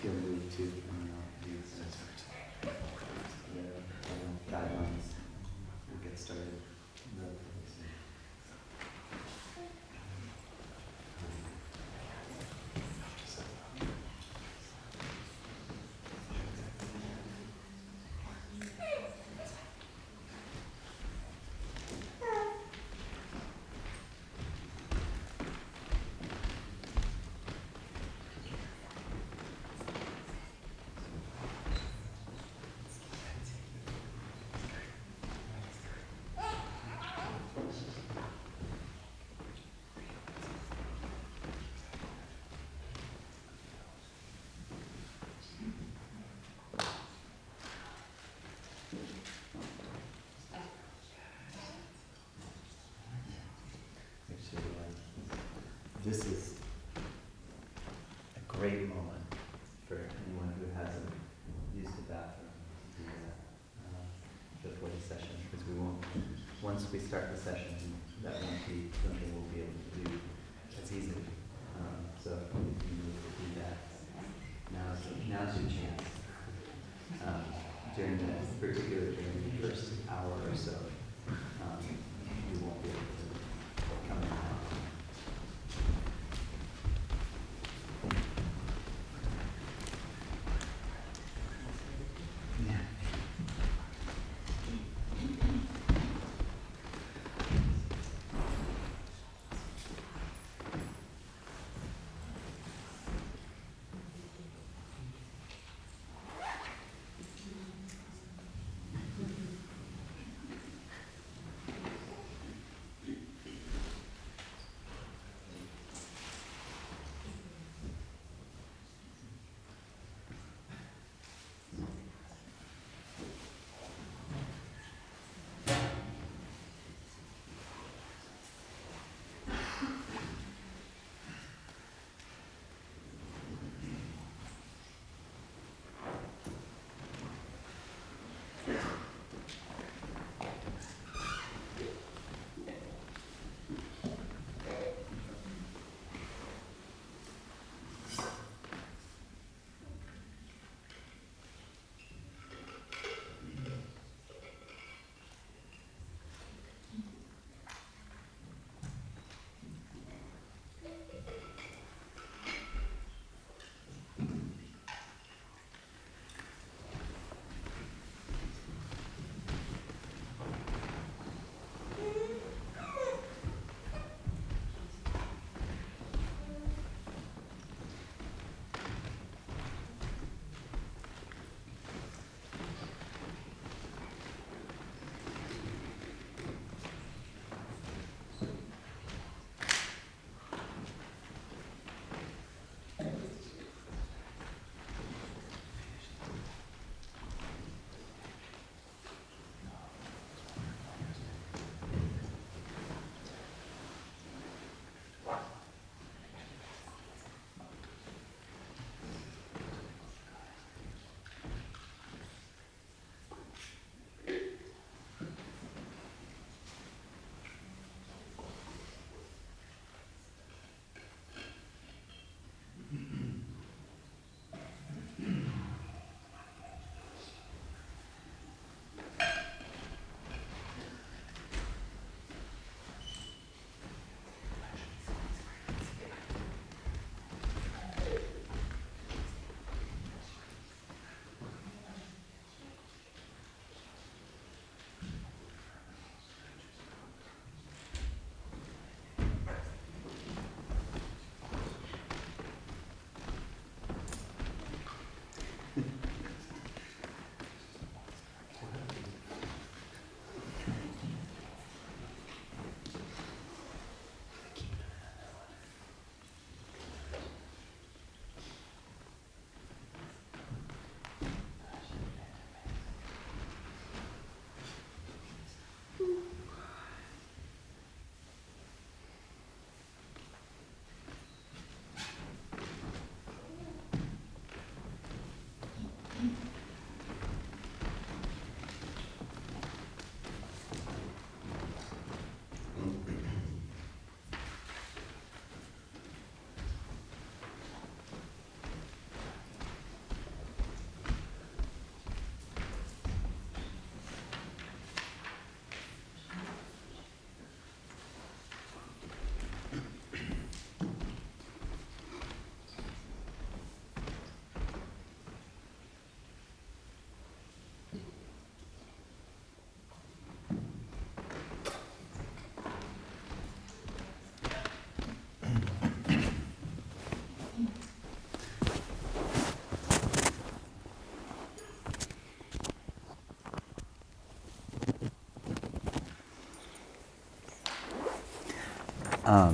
feel moved to use the guidelines. We'll get started relatively soon. This is a great moment for anyone who hasn't used the bathroom to do that before the session, because we won't, once we start the session, that won't be something we'll be able to do as easily. So if you need to do that, now's your chance. Particularly during the first hour or so, you won't be able to come in.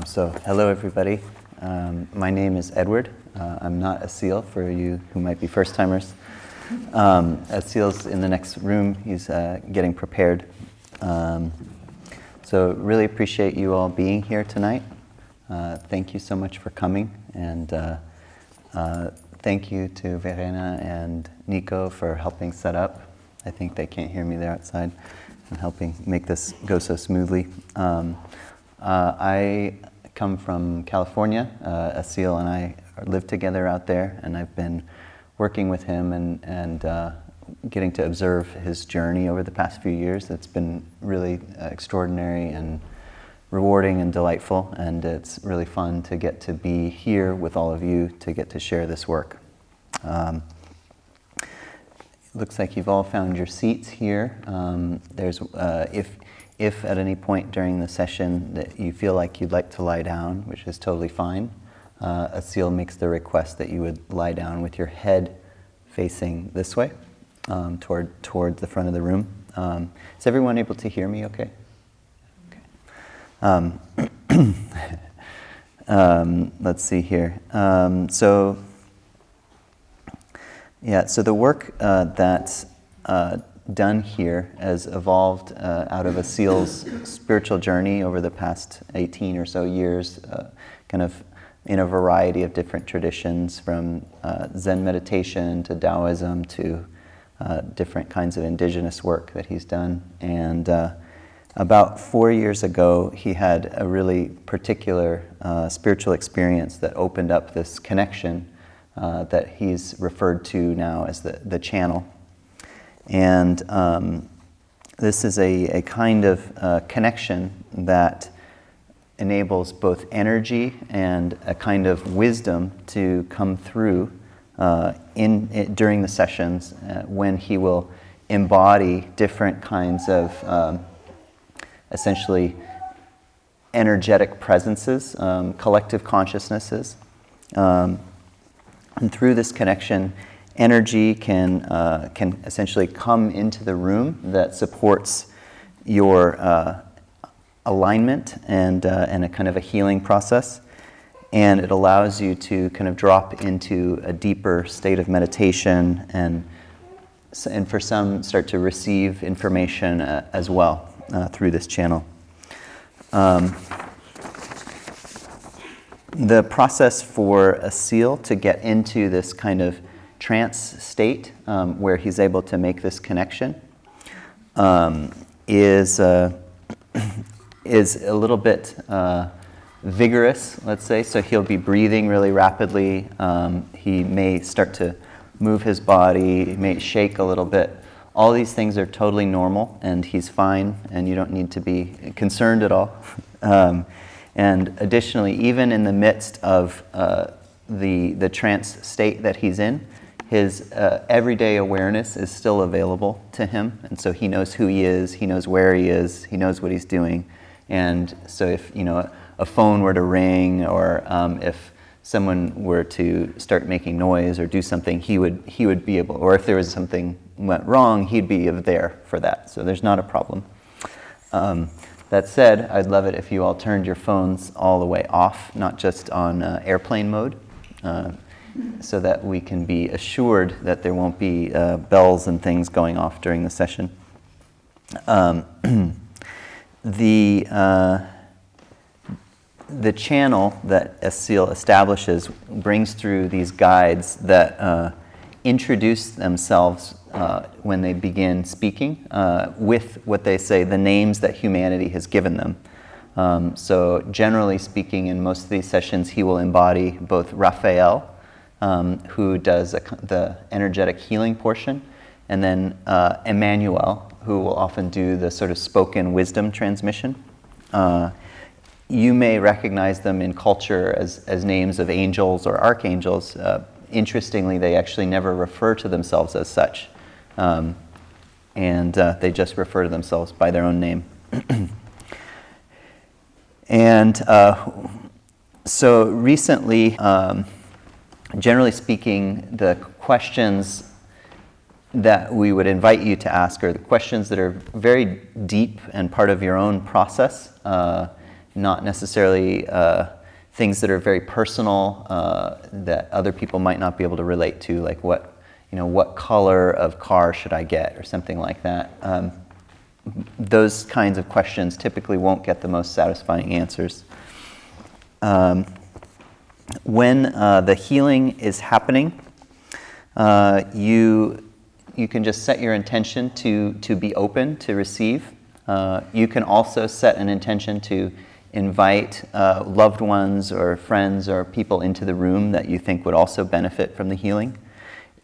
So hello everybody. My name is Edward. I'm not Asil for you who might be first-timers. Asil's in the next room. He's getting prepared. So really appreciate you all being here tonight. Thank you so much for coming, and thank you to Verena and Nico for helping set up. I think they can't hear me, they're outside, and helping make this go so smoothly. I come from California. Asil and I live together out there, and I've been working with him and getting to observe his journey over the past few years. It's been really extraordinary and rewarding and delightful, and it's really fun to get to be here with all of you to get to share this work. Looks like you've all found your seats here. There's if at any point during the session that you feel like you'd like to lie down, which is totally fine, Asil makes the request that you would lie down with your head facing this way, toward the front of the room. Is everyone able to hear me okay? Let's see here. So the work that's done here has evolved out of Asil's spiritual journey over the past 18 or so years, kind of in a variety of different traditions, from Zen meditation to Taoism to different kinds of indigenous work that he's done. And about 4 years ago, he had a really particular spiritual experience that opened up this connection that he's referred to now as the channel. And this is a kind of connection that enables both energy and a kind of wisdom to come through during the sessions when he will embody different kinds of essentially energetic presences, collective consciousnesses. And through this connection, energy can essentially come into the room that supports your alignment and a kind of a healing process. And it allows you to kind of drop into a deeper state of meditation and for some start to receive information as well through this channel. The process for Asil to get into this kind of trance state where he's able to make this connection is a little bit vigorous, let's say. So he'll be breathing really rapidly. He may start to move his body. He may shake a little bit. All these things are totally normal, and he's fine, and you don't need to be concerned at all. And additionally, even in the midst of the trance state that he's in, his everyday awareness is still available to him, and so he knows who he is, he knows where he is, he knows what he's doing. And so if a phone were to ring, or if someone were to start making noise or do something, he would be able, or if there was something went wrong, he'd be there for that. So there's not a problem. That said, I'd love it if you all turned your phones all the way off, not just on airplane mode, so that we can be assured that there won't be bells and things going off during the session. The channel that Asil establishes brings through these guides that introduce themselves when they begin speaking with what they say, the names that humanity has given them. So generally speaking, in most of these sessions, he will embody both Raphael, who does the energetic healing portion, and then Emmanuel, who will often do the sort of spoken wisdom transmission. You may recognize them in culture as names of angels or archangels. Interestingly, they actually never refer to themselves as such. And they just refer to themselves by their own name. And so recently, generally speaking, the questions that we would invite you to ask are the questions that are very deep and part of your own process not necessarily things that are very personal that other people might not be able to relate to, like what color of car should I get or something like that. Those kinds of questions typically won't get the most satisfying answers. When the healing is happening, you can just set your intention to be open to receive. You can also set an intention to invite loved ones or friends or people into the room that you think would also benefit from the healing.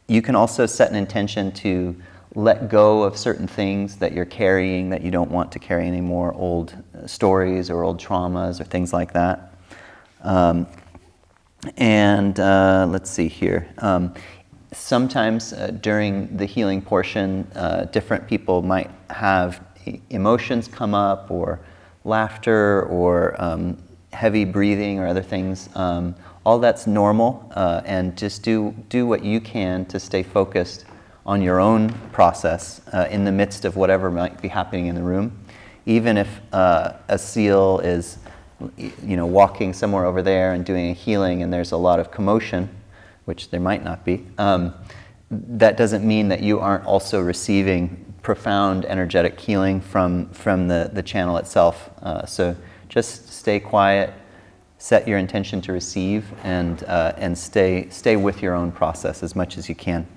You can also set an intention to let go of certain things that you're carrying that you don't want to carry anymore, old stories or old traumas or things like that. Let's see here. Sometimes during the healing portion, different people might have emotions come up, or laughter, or heavy breathing, or other things. All that's normal, and just do what you can to stay focused on your own process in the midst of whatever might be happening in the room. Even if Asil is, walking somewhere over there and doing a healing, and there's a lot of commotion, which there might not be, that doesn't mean that you aren't also receiving profound energetic healing from the channel itself. So just stay quiet, set your intention to receive, and stay with your own process as much as you can.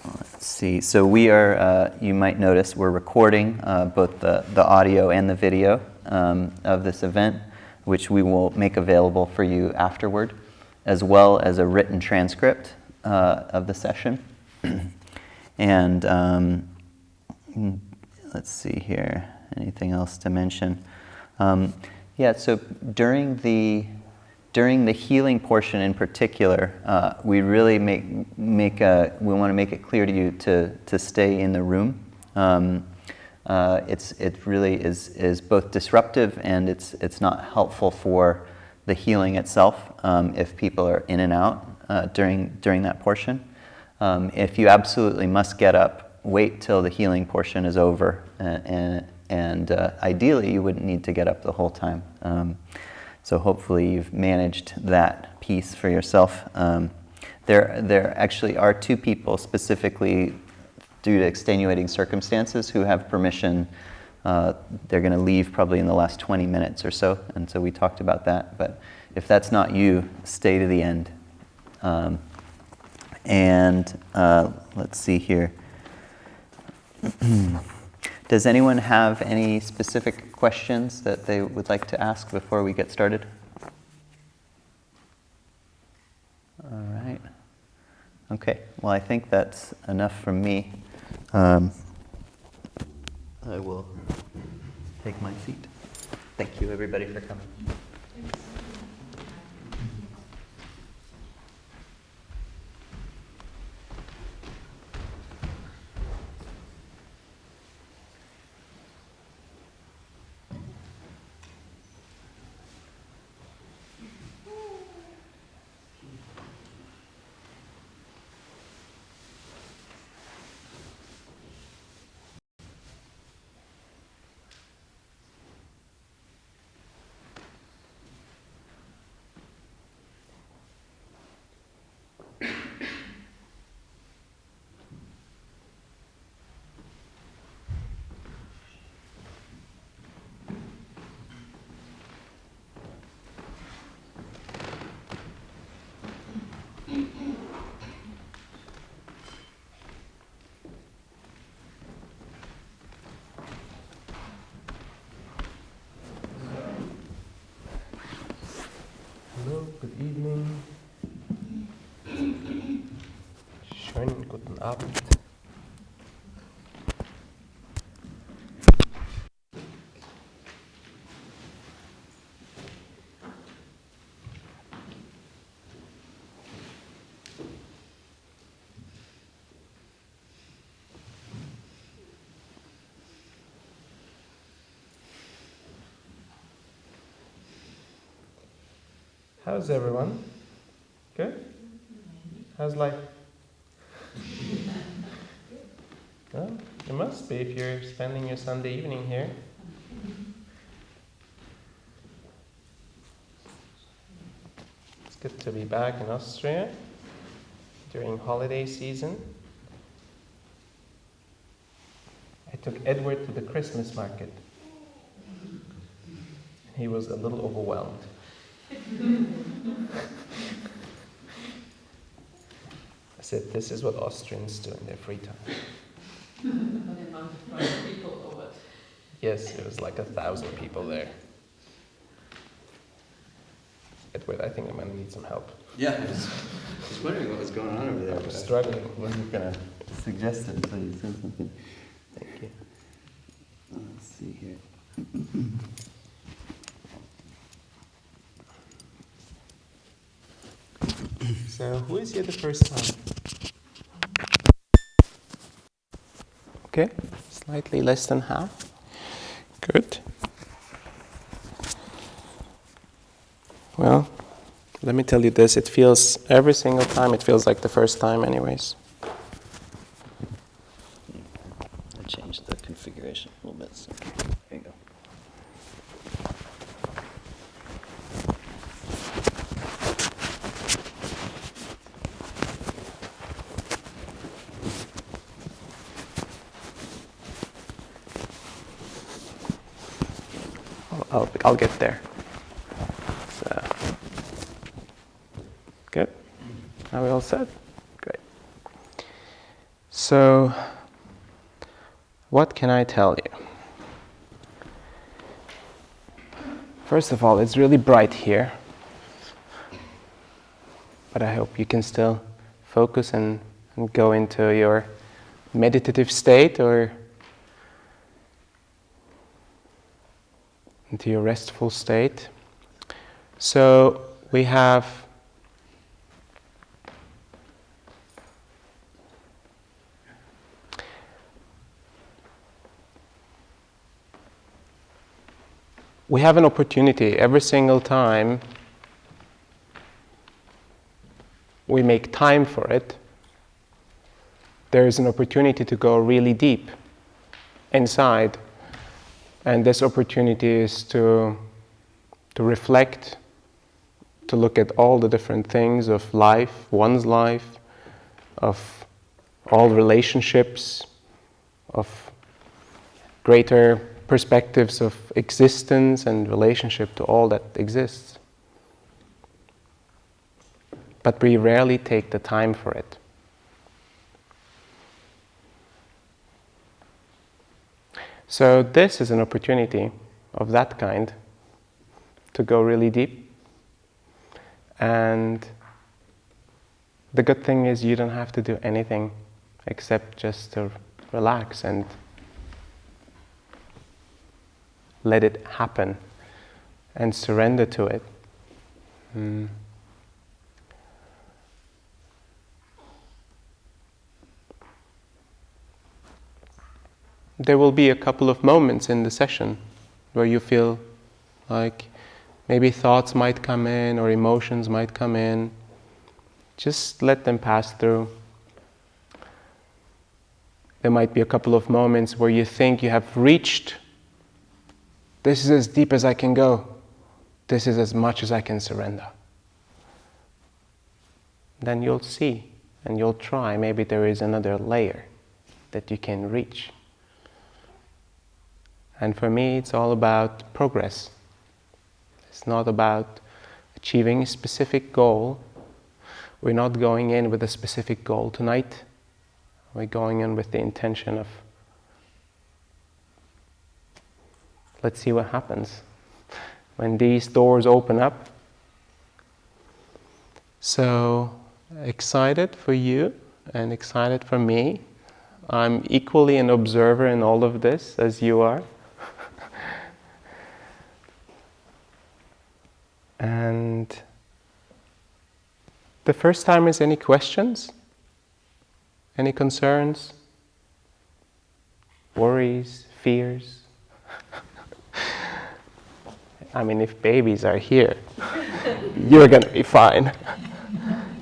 Let's see. So we are, you might notice, we're recording both the audio and the video of this event, which we will make available for you afterward, as well as a written transcript of the session. And let's see here. Anything else to mention? So during the healing portion in particular, we really we want to make it clear to you to stay in the room. It really is both disruptive, and it's not helpful for the healing itself if people are in and out during that portion. If you absolutely must get up, wait till the healing portion is over, and ideally you wouldn't need to get up the whole time. So hopefully you've managed that piece for yourself. There actually are two people specifically due to extenuating circumstances who have permission. They're going to leave probably in the last 20 minutes or so, and so we talked about that. But if that's not you, stay to the end. Let's see here. Does anyone have any specific questions that they would like to ask before we get started? All right. Okay. Well, I think that's enough from me. I will take my seat. Thank you, everybody, for coming. Hello, good evening. Schönen guten Abend. How's everyone? Good? How's life? You must be if you're spending your Sunday evening here. It's good to be back in Austria during holiday season. I took Edward to the Christmas market. He was a little overwhelmed. I said, this is what Austrians do in their free time. The amount of people or what? Yes, it was like 1,000 people there. Edward, I think I'm going to need some help. Yeah, I was wondering what was going on over there. I was struggling. I wasn't going to suggest it until you said something. Thank you. Let's see here. So, who is here the first time? Okay, slightly less than half. Good. Well, let me tell you this, it feels, every single time, it feels like the first time anyways. I changed the configuration a little bit, so there you go. I'll get there. So, good. Are we all set? Great. So, what can I tell you? First of all, it's really bright here, but I hope you can still focus and go into your meditative state or into your restful state. So we have an opportunity every single time we make time for it. There is an opportunity to go really deep inside. And this opportunity is to reflect, to look at all the different things of life, one's life, of all relationships, of greater perspectives of existence and relationship to all that exists. But we rarely take the time for it. So this is an opportunity of that kind to go really deep. And the good thing is you don't have to do anything except just to relax and let it happen and surrender to it. There will be a couple of moments in the session where you feel like maybe thoughts might come in or emotions might come in. Just let them pass through. There might be a couple of moments where you think you have reached, this is as deep as I can go. This is as much as I can surrender. Then you'll see and you'll try. Maybe there is another layer that you can reach. And for me, it's all about progress. It's not about achieving a specific goal. We're not going in with a specific goal tonight. We're going in with the intention of, let's see what happens when these doors open up. So excited for you and excited for me. I'm equally an observer in all of this as you are. And the first timers, any questions? Any concerns? Worries? Fears? I mean, if babies are here, you're going to be fine.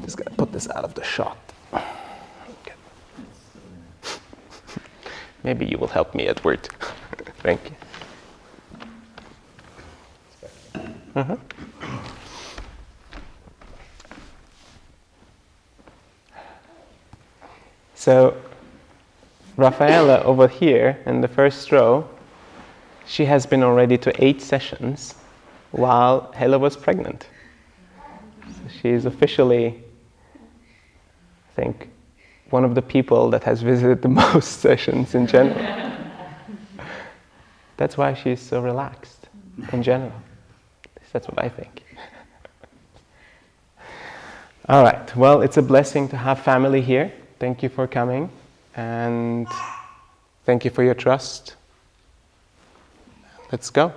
Just going to put this out of the shot. Okay. Maybe you will help me, Edward. Thank you. Uh-huh. So, Raphaela over here in the first row, she has been already to 8 sessions while Hela was pregnant. So she is officially, I think, one of the people that has visited the most sessions in general. That's why she's so relaxed in general. That's what I think. All right, well, it's a blessing to have family here. Thank you for coming, and thank you for your trust. Let's go.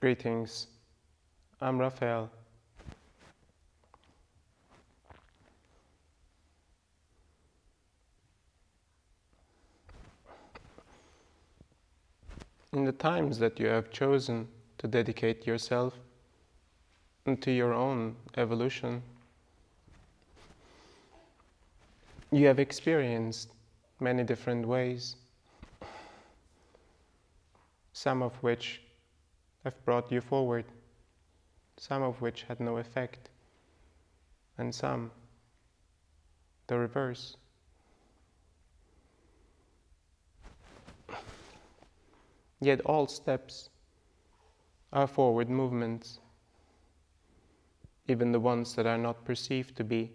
Greetings, I'm Raphael. In the times that you have chosen to dedicate yourself to your own evolution, you have experienced many different ways, some of which have brought you forward, some of which had no effect, and some the reverse. Yet all steps are forward movements, even the ones that are not perceived to be.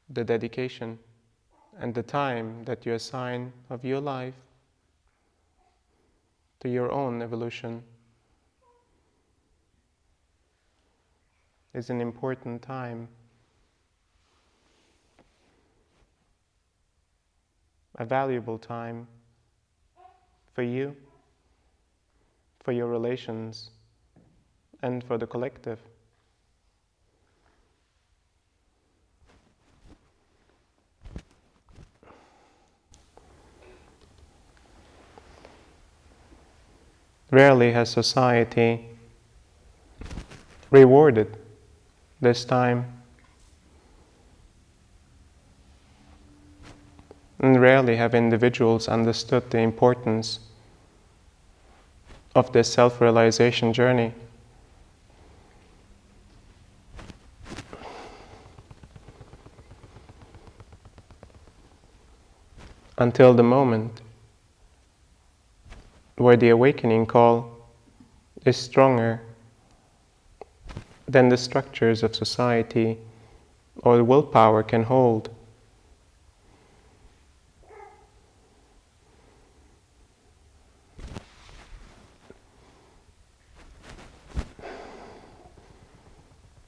The dedication and the time that you assign of your life to your own evolution is an important time, a valuable time for you, for your relations, and for the collective. Rarely has society rewarded this time, and rarely have individuals understood the importance of this self-realization journey. Until the moment where the awakening call is stronger than the structures of society or willpower can hold.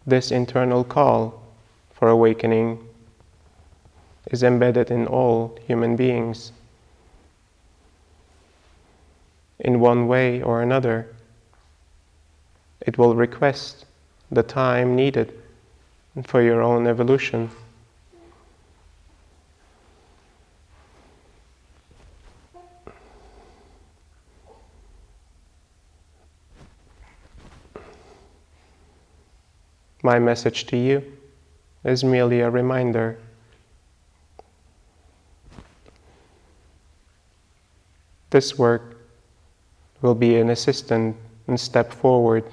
This internal call for awakening is embedded in all human beings. In one way or another, it will request the time needed for your own evolution. My message to you is merely a reminder. This work will be an assistant and step forward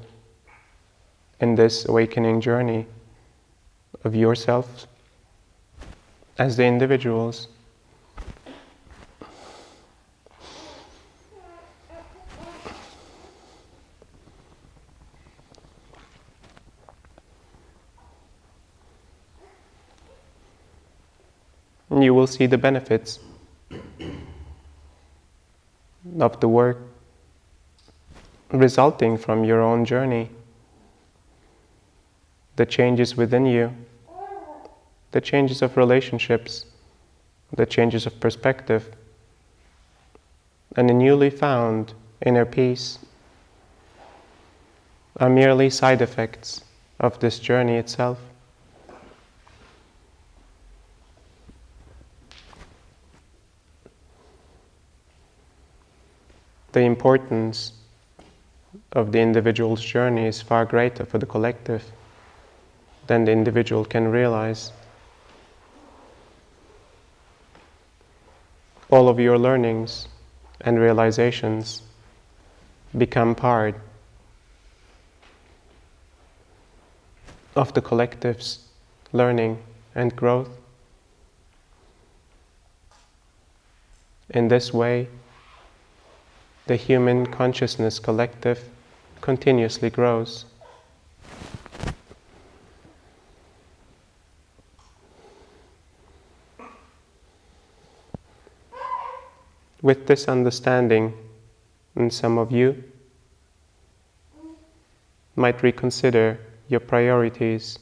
in this awakening journey of yourself as the individuals. And you will see the benefits of the work resulting from your own journey, the changes within you, the changes of relationships, the changes of perspective, and a newly found inner peace are merely side effects of this journey itself. The importance of the individual's journey is far greater for the collective than the individual can realize. All of your learnings and realizations become part of the collective's learning and growth. In this way, the human consciousness collective continuously grows. With this understanding, and some of you might reconsider your priorities.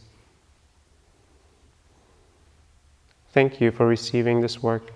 Thank you for receiving this work.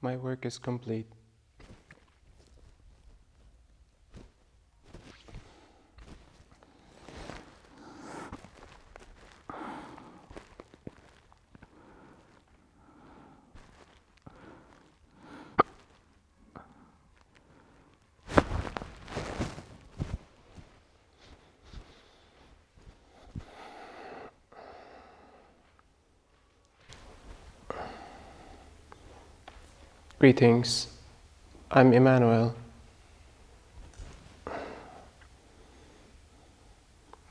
My work is complete. Greetings, I'm Emmanuel.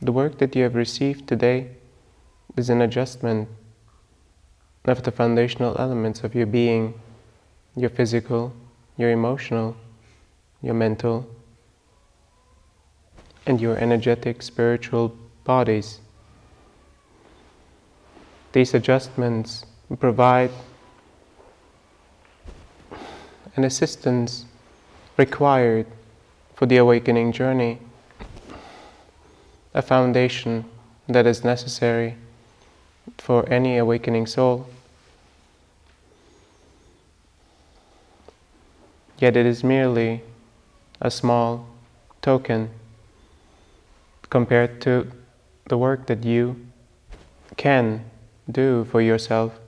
The work that you have received today is an adjustment of the foundational elements of your being, your physical, your emotional, your mental, and your energetic spiritual bodies. These adjustments provide an assistance required for the awakening journey, a foundation that is necessary for any awakening soul. Yet it is merely a small token compared to the work that you can do for yourself.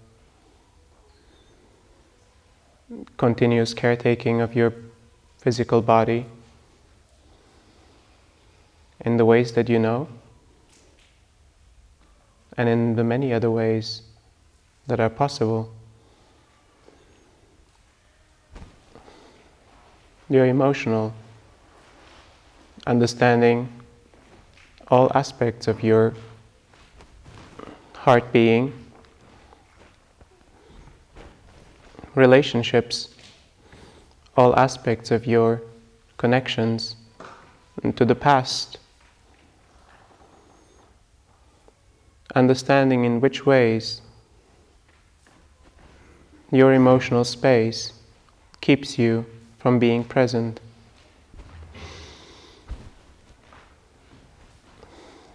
Continuous caretaking of your physical body in the ways that you know, and in the many other ways that are possible. Your emotional, understanding all aspects of your heart being, relationships, all aspects of your connections to the past, understanding in which ways your emotional space keeps you from being present.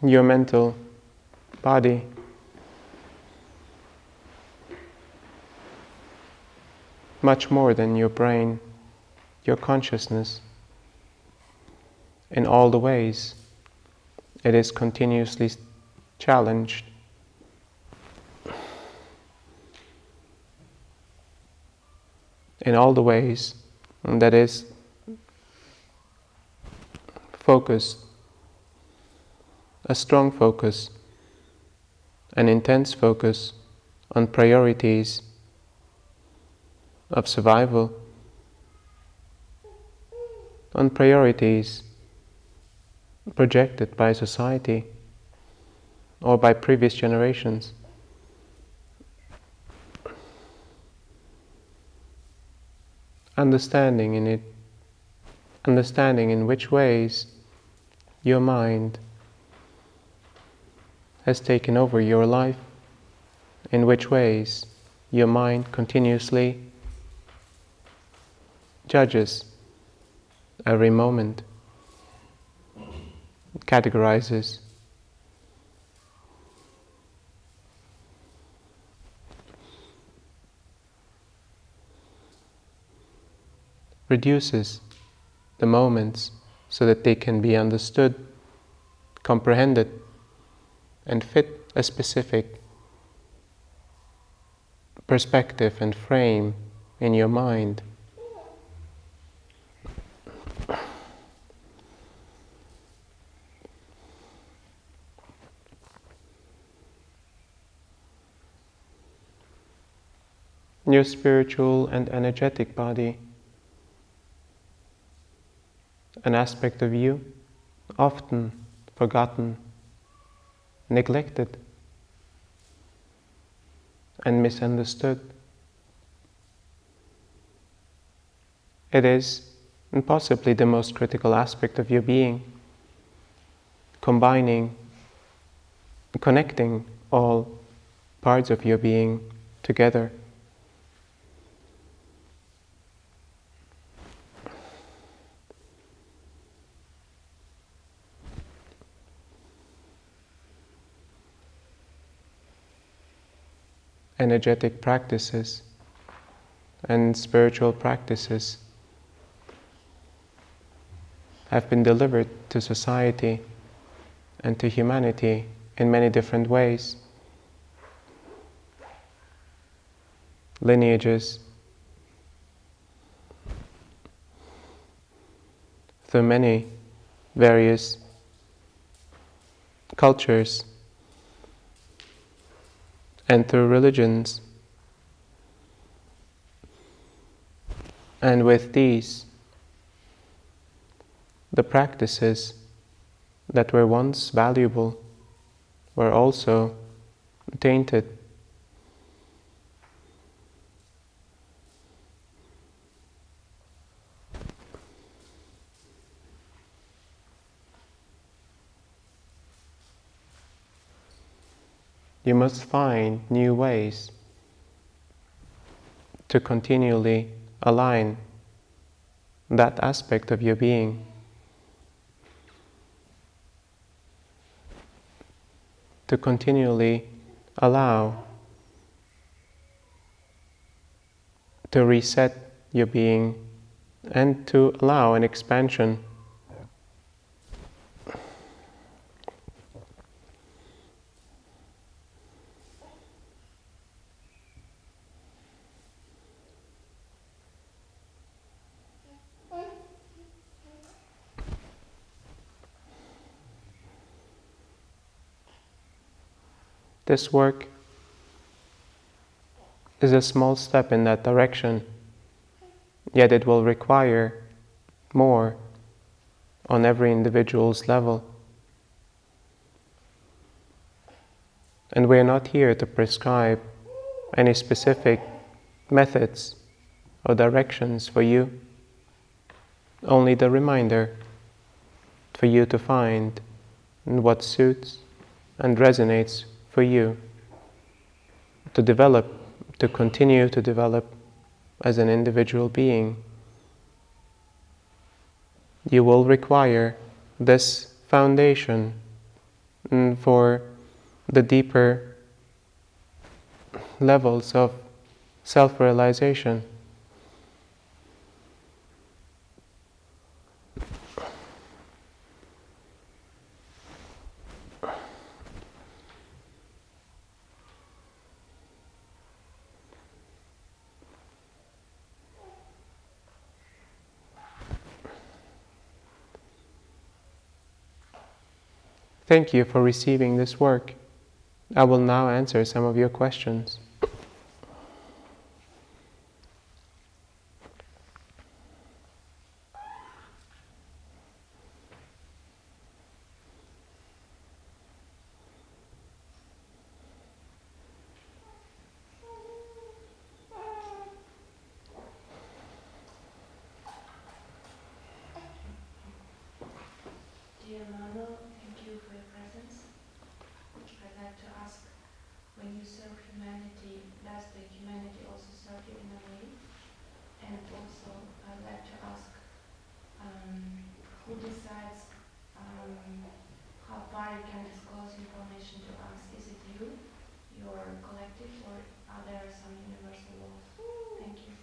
Your mental body, much more than your brain, your consciousness, in all the ways it is continuously challenged. In all the ways that is focused, a strong focus, an intense focus on priorities of survival, on priorities projected by society or by previous generations. Understanding in which ways your mind has taken over your life, in which ways your mind continuously judges every moment, categorizes, reduces the moments so that they can be understood, comprehended, and fit a specific perspective and frame in your mind. Your spiritual and energetic body, an aspect of you often forgotten, neglected, and misunderstood. It is possibly the most critical aspect of your being, connecting all parts of your being together. Energetic practices, and spiritual practices have been delivered to society and to humanity in many different ways. Lineages, through many various cultures, and through religions. And with these, the practices that were once valuable were also tainted. You must find new ways to continually align that aspect of your being, to continually allow to reset your being and to allow an expansion. This work is a small step in that direction, yet it will require more on every individual's level. And we are not here to prescribe any specific methods or directions for you, only the reminder for you to find what suits and resonates for you, to develop, to continue to develop as an individual being. You will require this foundation for the deeper levels of self-realization. Thank you for receiving this work. I will now answer some of your questions. Dear Mano, thank you for your presence. I'd like to ask, when you serve humanity, does the humanity also serve you in a way? And also, I'd like to ask, who decides how far you can disclose information to us? Is it you, your collective, or are there some universal laws? Thank you.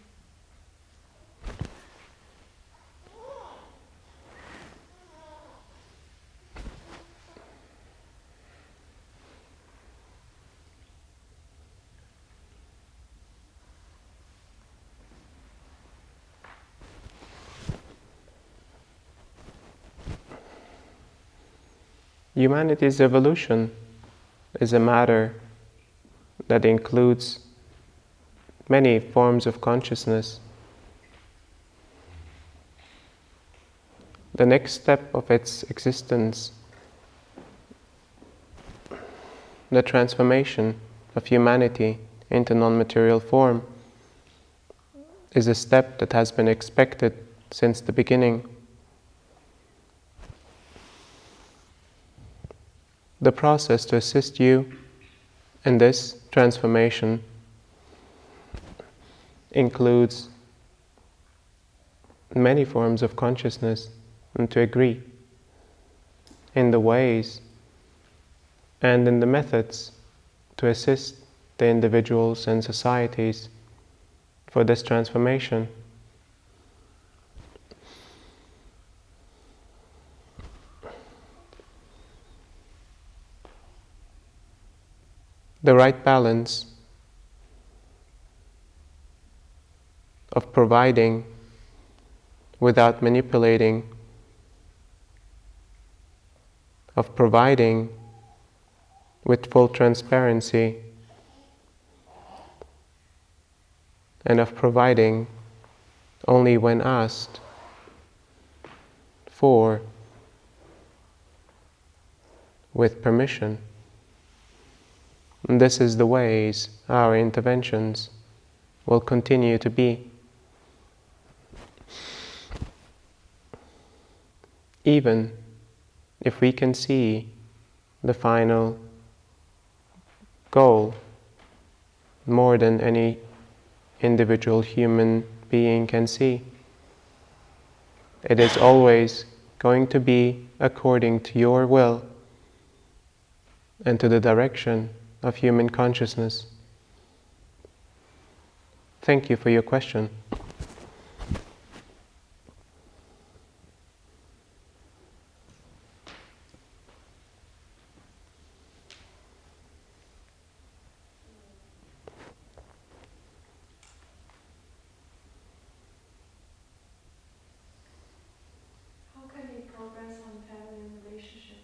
Humanity's evolution is a matter that includes many forms of consciousness. The next step of its existence, the transformation of humanity into non-material form, is a step that has been expected since the beginning. The process to assist you in this transformation includes many forms of consciousness, and to agree in the ways and in the methods to assist the individuals and societies for this transformation. The right balance of providing without manipulating, of providing with full transparency, and of providing only when asked for, with permission. And this is the ways our interventions will continue to be. Even if we can see the final goal more than any individual human being can see, it is always going to be according to your will and to the direction of human consciousness. Thank you for your question. How can we progress on family relationships?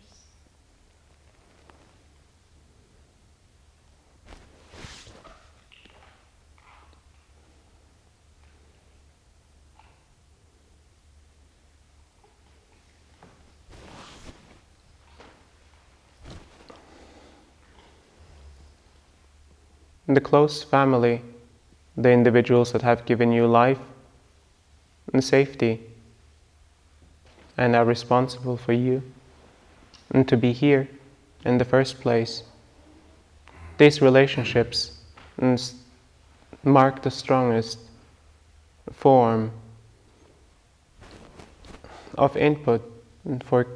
In the close family, the individuals that have given you life and safety and are responsible for you and to be here in the first place. These relationships mark the strongest form of input for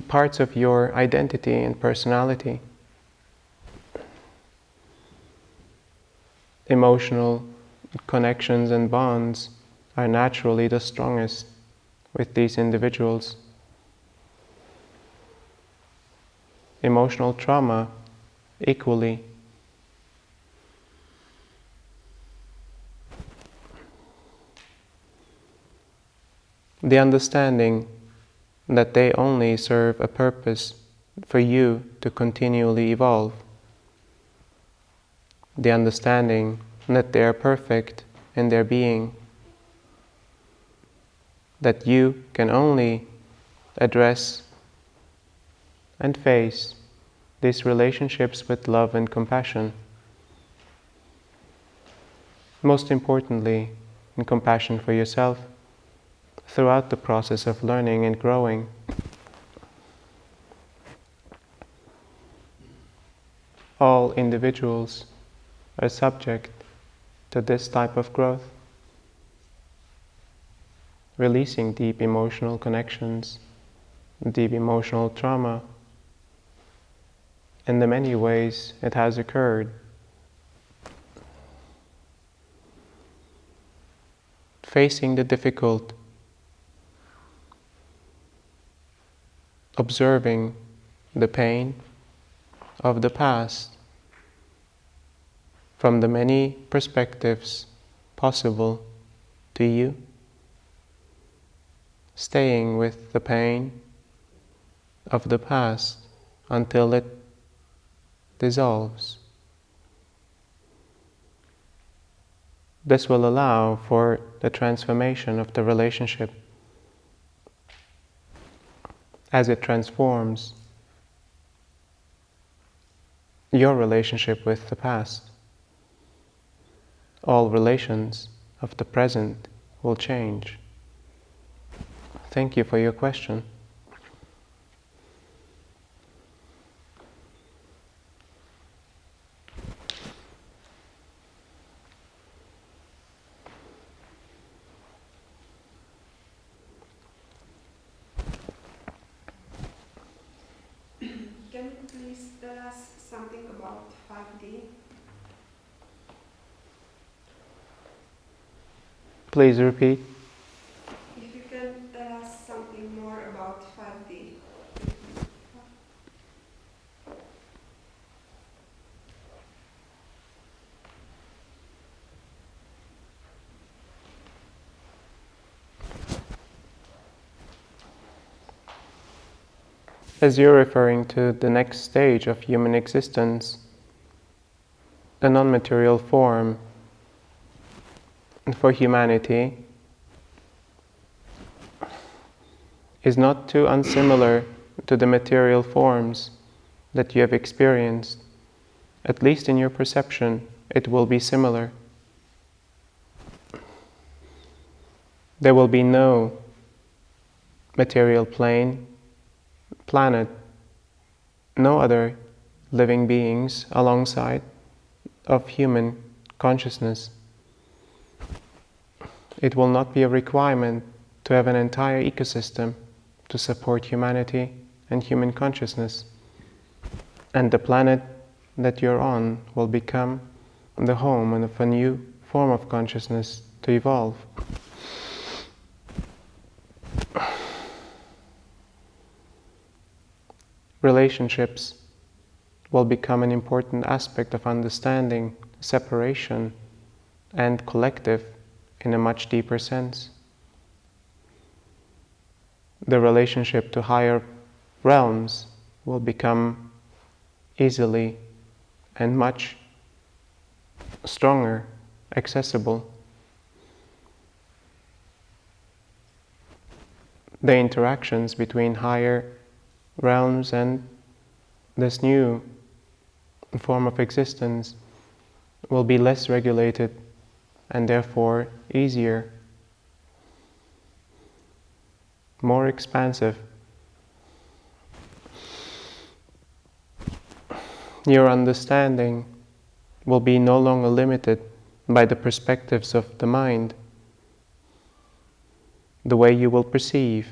parts of your identity and personality. Emotional connections and bonds are naturally the strongest with these individuals. Emotional trauma, equally. The understanding that they only serve a purpose for you to continually evolve. The understanding that they are perfect in their being, that you can only address and face these relationships with love and compassion. Most importantly, in compassion for yourself throughout the process of learning and growing. All individuals are subject to this type of growth, releasing deep emotional connections, deep emotional trauma. In the many ways it has occurred. Facing the difficult, observing the pain of the past from the many perspectives possible to you, staying with the pain of the past until it dissolves. This will allow for the transformation of the relationship as it transforms your relationship with the past. All relations of the present will change. Thank you for your question. Can you please tell us something about 5D? Please repeat. If you can tell us something more about 5D. As you're referring to the next stage of human existence, the non-material form for humanity is not too unsimilar to the material forms that you have experienced. At least in your perception, it will be similar. There will be no material plane, planet, no other living beings alongside of human consciousness. It will not be a requirement to have an entire ecosystem to support humanity and human consciousness. And the planet that you're on will become the home of a new form of consciousness to evolve. Relationships will become an important aspect of understanding separation and collective in a much deeper sense. The relationship to higher realms will become easily and much stronger, accessible. The interactions between higher realms and this new form of existence will be less regulated and therefore easier, more expansive. Your understanding will be no longer limited by the perspectives of the mind. The way you will perceive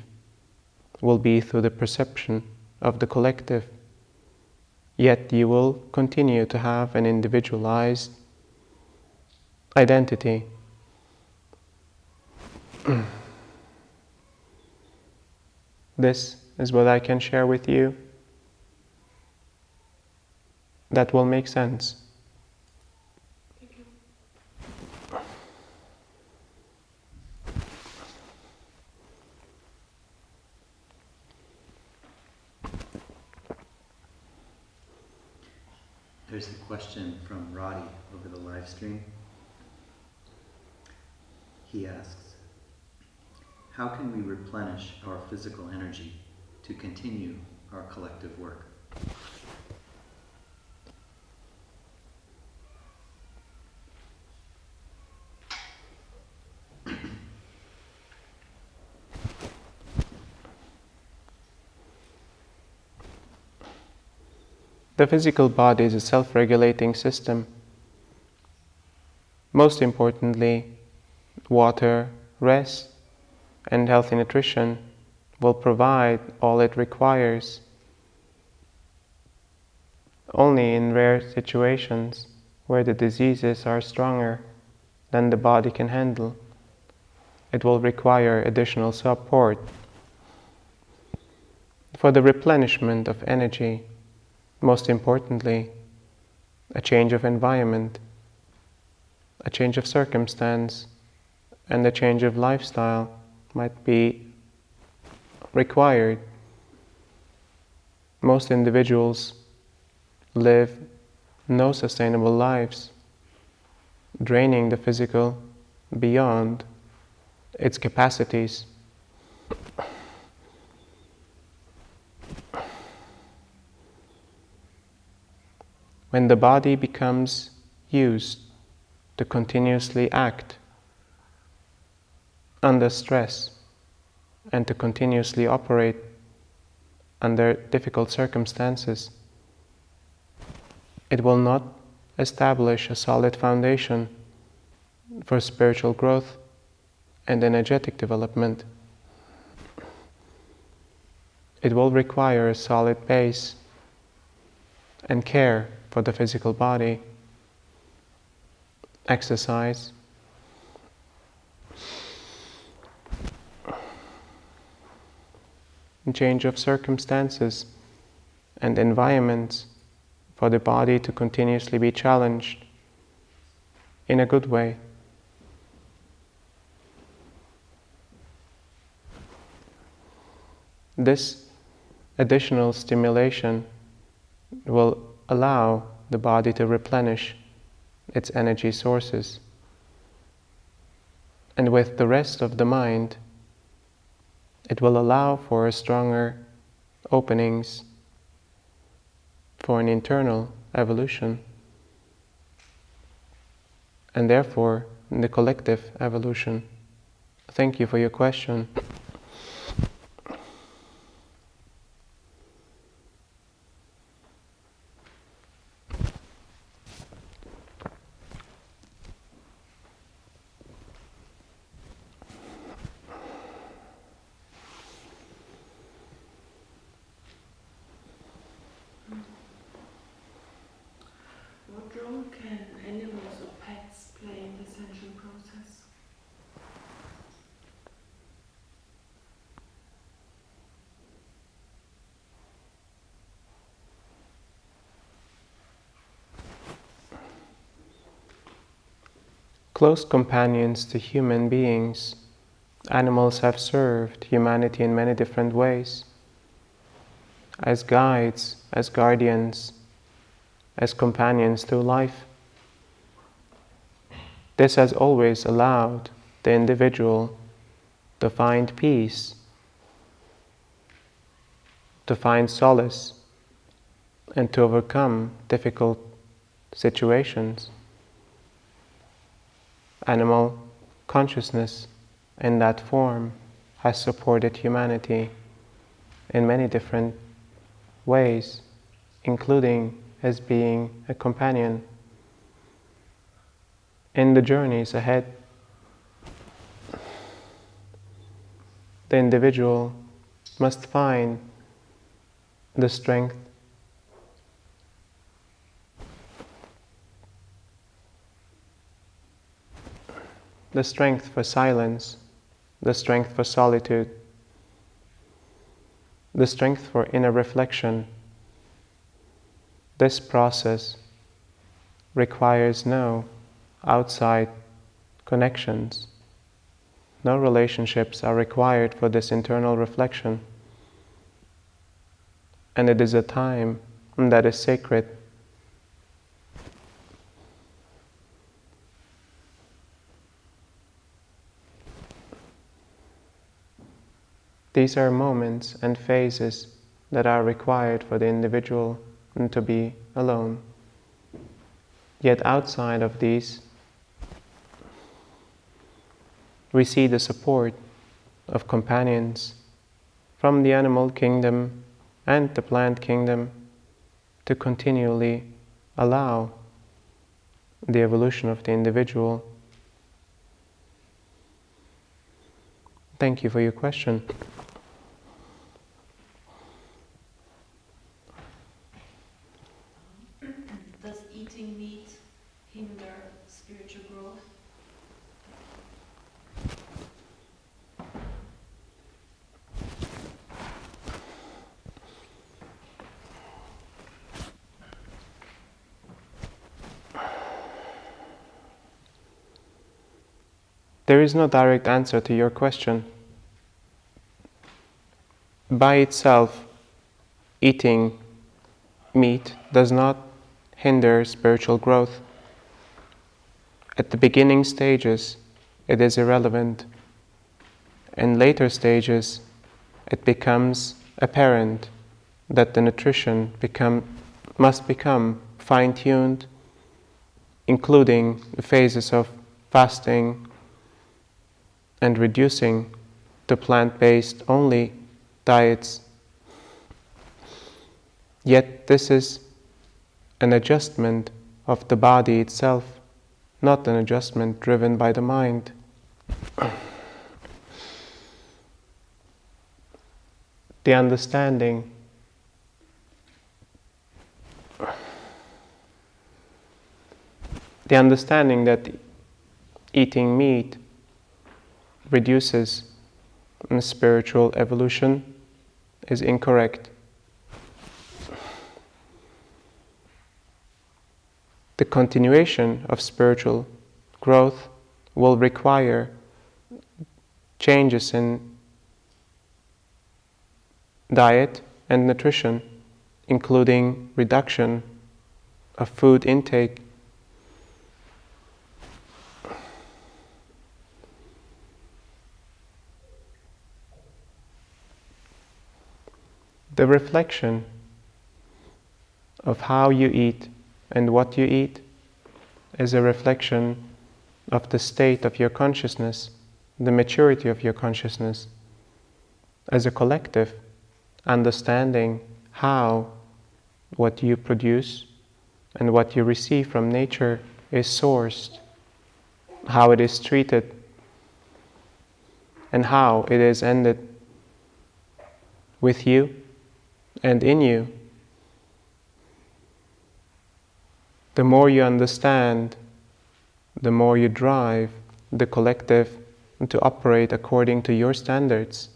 will be through the perception of the collective, yet you will continue to have an individualized identity. This is what I can share with you. That will make sense. Thank you. There's a question from Roddy over the live stream. He asks, how can we replenish our physical energy to continue our collective work? The physical body is a self-regulating system. Most importantly, water, rest, and healthy nutrition will provide all it requires. Only in rare situations where the diseases are stronger than the body can handle, it will require additional support. For the replenishment of energy, most importantly, a change of environment, a change of circumstance, and a change of lifestyle might be required. Most individuals live no sustainable lives, draining the physical beyond its capacities. When the body becomes used to continuously act under stress and to continuously operate under difficult circumstances, it will not establish a solid foundation for spiritual growth and energetic development. It will require a solid base and care for the physical body, exercise, and change of circumstances and environments for the body to continuously be challenged in a good way. This additional stimulation will allow the body to replenish its energy sources. And with the rest of the mind, it will allow for stronger openings for an internal evolution, and therefore the collective evolution. Thank you for your question. What role can animals or pets play in the ascension process? Close companions to human beings, animals have served humanity in many different ways. As guides, as guardians, as companions through life. This has always allowed the individual to find peace, to find solace, and to overcome difficult situations. Animal consciousness in that form has supported humanity in many different ways, including as being a companion in the journeys ahead. The individual must find the strength for silence, the strength for solitude, the strength for inner reflection. This process requires no outside connections. No relationships are required for this internal reflection. And it is a time that is sacred. These are moments and phases that are required for the individual to be alone. Yet outside of these, we see the support of companions from the animal kingdom and the plant kingdom to continually allow the evolution of the individual. Thank you for your question. Does eating meat hinder spiritual growth? There is no direct answer to your question. By itself, eating meat does not hinder spiritual growth. At the beginning stages, it is irrelevant. In later stages, it becomes apparent that the nutrition must become fine-tuned, including the phases of fasting and reducing to plant-based only diets. Yet this is an adjustment of the body itself, not an adjustment driven by the mind. The understanding that eating meat reduces spiritual evolution is incorrect. The continuation of spiritual growth will require changes in diet and nutrition, including reduction of food intake. The reflection of how you eat and what you eat is a reflection of the state of your consciousness, the maturity of your consciousness. As a collective, understanding how what you produce and what you receive from nature is sourced, how it is treated, and how it is ended with you and in you. The more you understand, the more you drive the collective to operate according to your standards,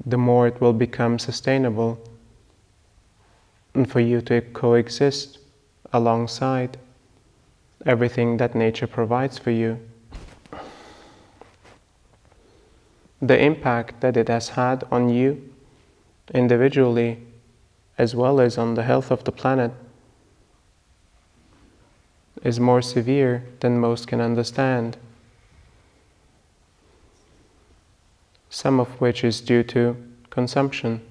the more it will become sustainable and for you to coexist alongside everything that nature provides for you. The impact that it has had on you individually as well as on the health of the planet is more severe than most can understand, some of which is due to consumption.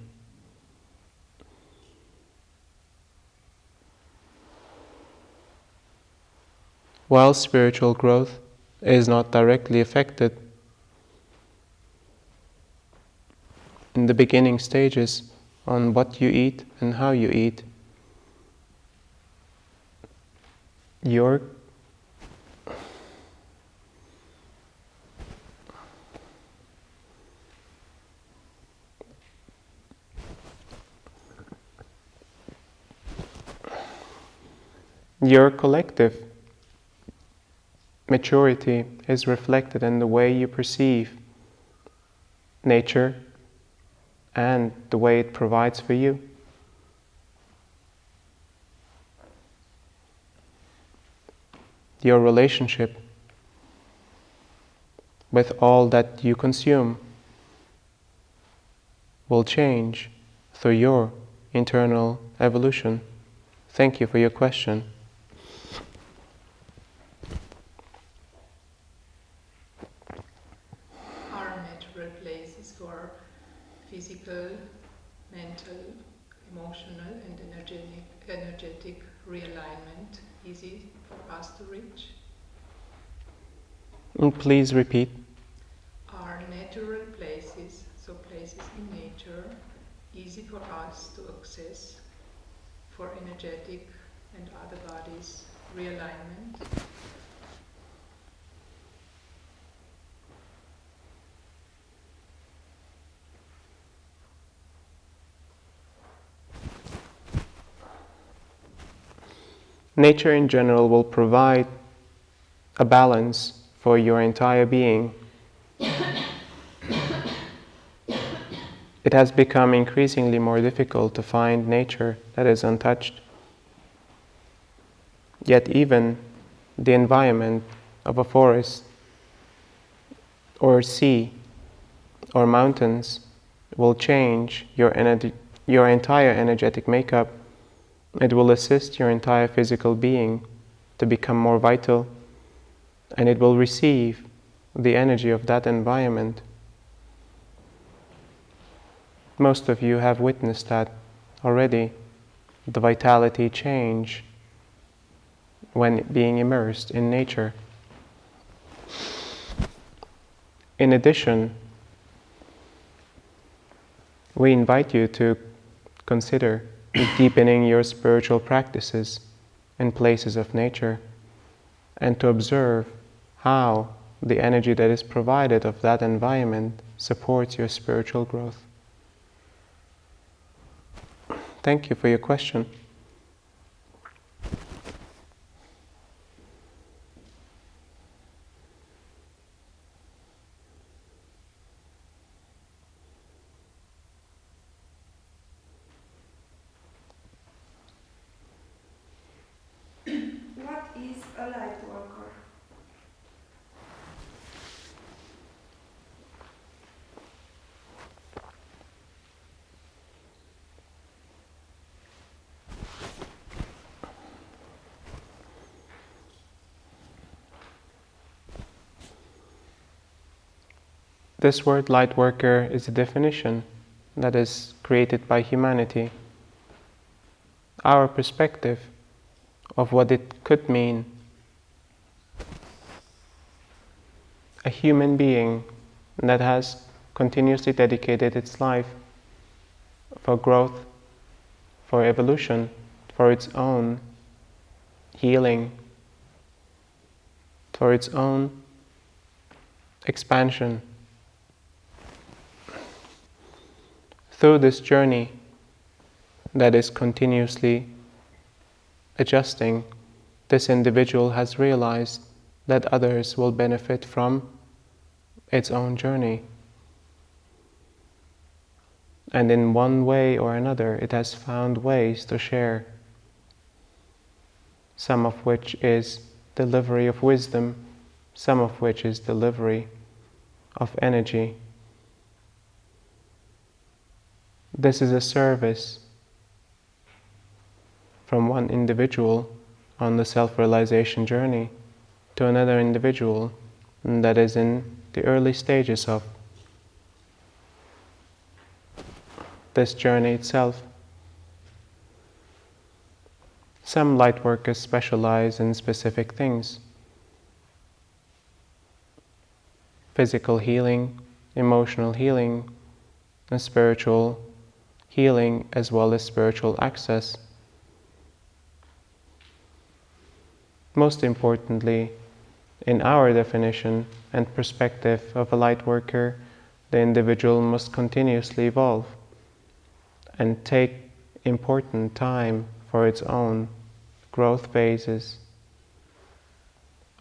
While spiritual growth is not directly affected in the beginning stages on what you eat and how you eat, your collective maturity is reflected in the way you perceive nature and the way it provides for you. Your relationship with all that you consume will change through your internal evolution. Thank you for your question. Are natural places for physical, mental, emotional and energetic realignment easy for us to reach? Please repeat. Are natural places, so places in nature, easy for us to access for energetic and other bodies realignment? Nature in general will provide a balance for your entire being. It has become increasingly more difficult to find nature that is untouched. Yet even the environment of a forest or sea or mountains will change your entire energetic makeup. It will assist your entire physical being to become more vital, and it will receive the energy of that environment. Most of you have witnessed that already, the vitality change when being immersed in nature. In addition, we invite you to consider deepening your spiritual practices in places of nature and to observe how the energy that is provided of that environment supports your spiritual growth. Thank you for your question. This word light worker is a definition that is created by humanity. Our perspective of what it could mean. A human being that has continuously dedicated its life for growth, for evolution, for its own healing, for its own expansion. Through this journey that is continuously adjusting, this individual has realized that others will benefit from its own journey. And in one way or another, it has found ways to share, some of which is delivery of wisdom, some of which is delivery of energy. This is a service from one individual on the self-realization journey to another individual that is in the early stages of this journey itself. Some light workers specialize in specific things: physical healing, emotional healing, and spiritual healing, as well as spiritual access. Most importantly, in our definition and perspective of a light worker, the individual must continuously evolve and take important time for its own growth phases.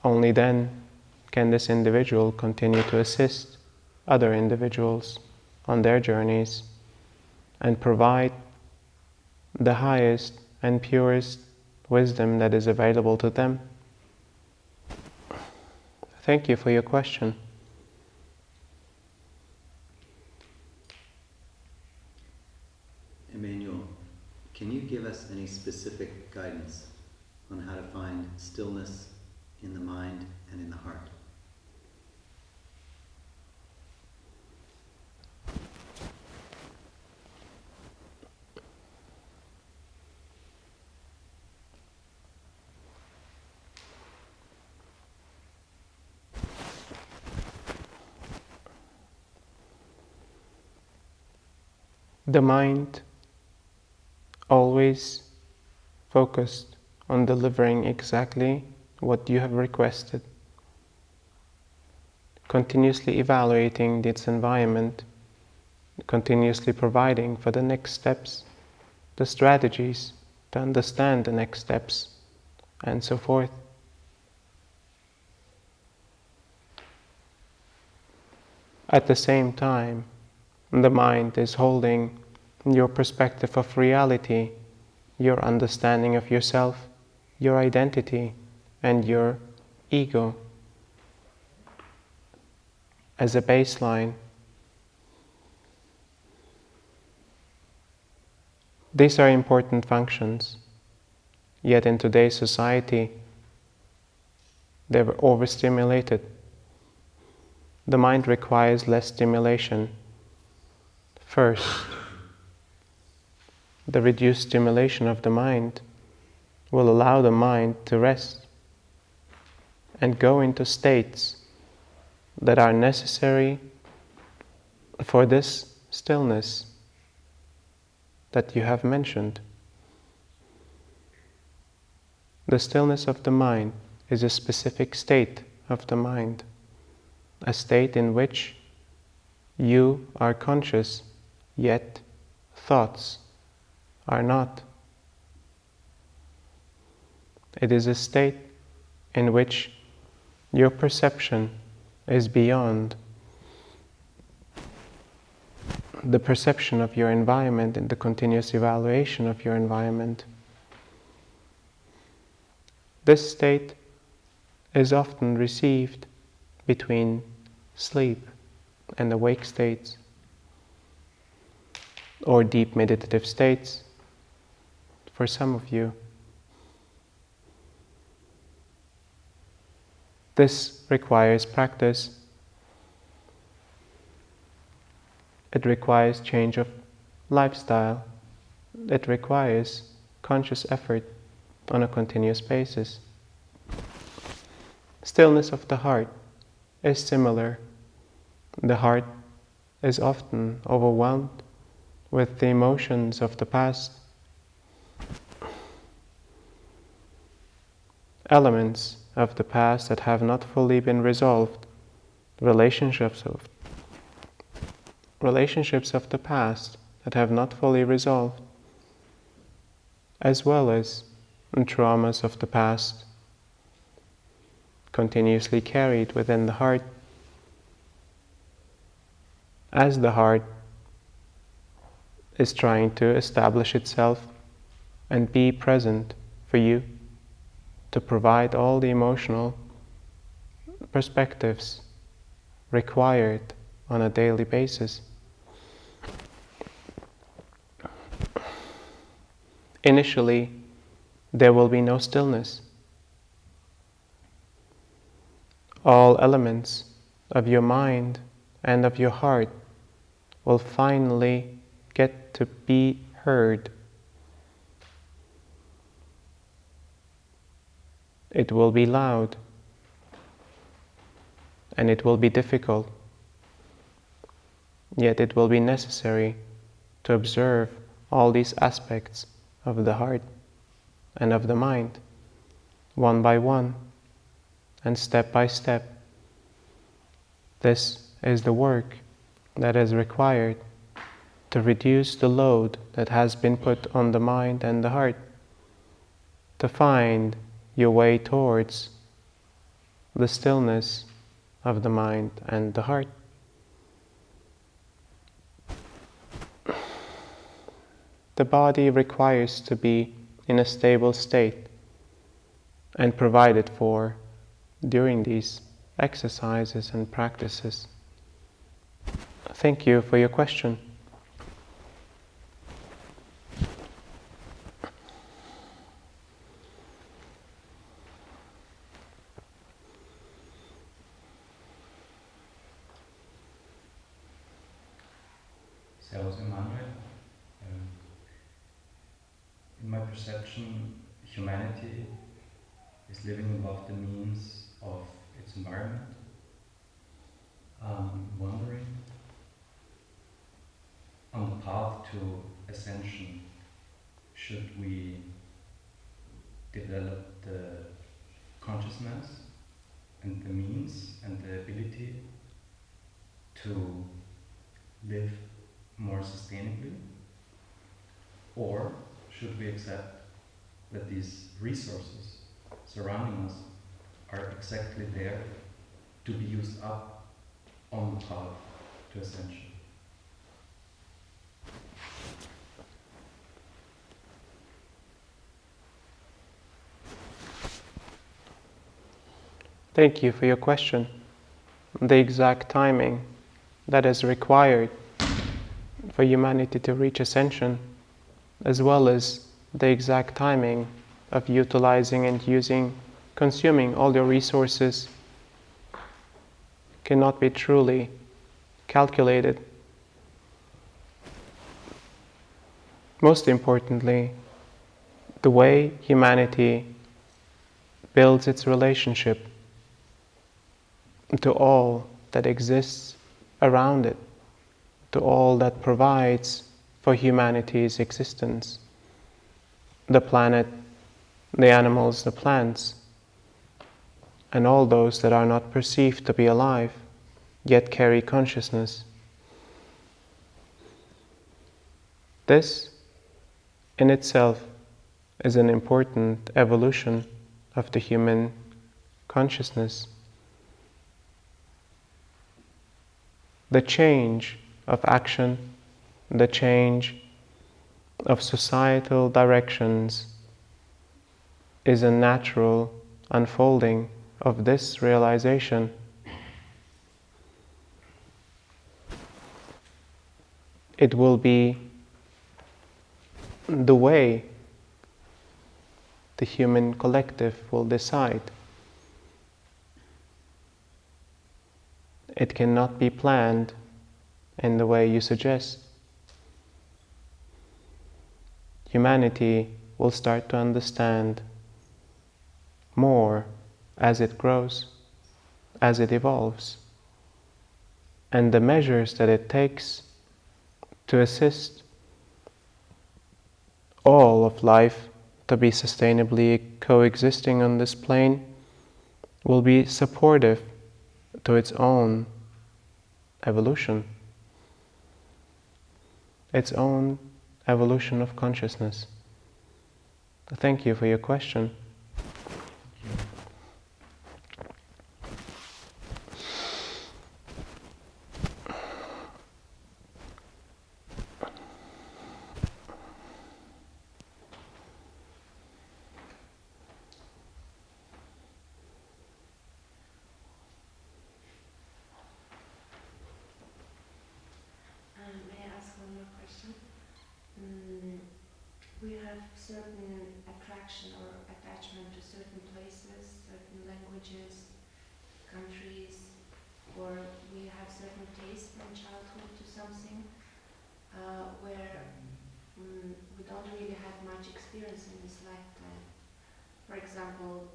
Only then can this individual continue to assist other individuals on their journeys and provide the highest and purest wisdom that is available to them. Thank you for your question. Emmanuel, can you give us any specific guidance on how to find stillness in the mind and in the heart? The mind always focused on delivering exactly what you have requested, continuously evaluating its environment, continuously providing for the next steps, the strategies to understand the next steps, and so forth. At the same time, the mind is holding your perspective of reality, your understanding of yourself, your identity, and your ego as a baseline. These are important functions, yet in today's society, they were overstimulated. The mind requires less stimulation. First, the reduced stimulation of the mind will allow the mind to rest and go into states that are necessary for this stillness that you have mentioned. The stillness of the mind is a specific state of the mind, a state in which you are conscious, yet thoughts are not. It is a state in which your perception is beyond the perception of your environment and the continuous evaluation of your environment. This state is often received between sleep and awake states, or deep meditative states for some of you. This requires practice. It requires change of lifestyle. It requires conscious effort on a continuous basis. Stillness of the heart is similar. The heart is often overwhelmed with the emotions of the past. Elements of the past that have not fully been resolved, relationships of the past that have not fully resolved, as well as traumas of the past continuously carried within the heart. As the heart is trying to establish itself and be present for you, to provide all the emotional perspectives required on a daily basis. Initially, there will be no stillness. All elements of your mind and of your heart will finally get to be heard. It will be loud, and it will be difficult, yet it will be necessary to observe all these aspects of the heart and of the mind, one by one and step by step. This is the work that is required to reduce the load that has been put on the mind and the heart, to find your way towards the stillness of the mind and the heart. The body requires to be in a stable state and provided for during these exercises and practices. Thank you for your question. Servus Emanuel. In my perception, humanity is living above the means of its environment. Wondering, on the path to ascension, should we develop the consciousness and the means and the ability to live more sustainably? Or should we accept that these resources surrounding us are exactly there to be used up on the path to ascension? Thank you for your question. The exact timing that is required for humanity to reach ascension, as well as the exact timing of utilizing and consuming all your resources, cannot be truly calculated. Most importantly, the way humanity builds its relationship to all that exists around it, to all that provides for humanity's existence, the planet, the animals, the plants, and all those that are not perceived to be alive, yet carry consciousness. This, in itself, is an important evolution of the human consciousness. The change of action, the change of societal directions is a natural unfolding of this realization. It will be the way the human collective will decide. It cannot be planned in the way you suggest. Humanity will start to understand more as it grows, as it evolves, and the measures that it takes to assist all of life to be sustainably coexisting on this plane will be supportive to its own evolution, its own evolution of consciousness. Thank you for your question. May I ask one more question? We have certain attraction or attachment to certain places, certain languages, countries, or we have certain taste from childhood to something where we don't really have much experience in this lifetime. For example,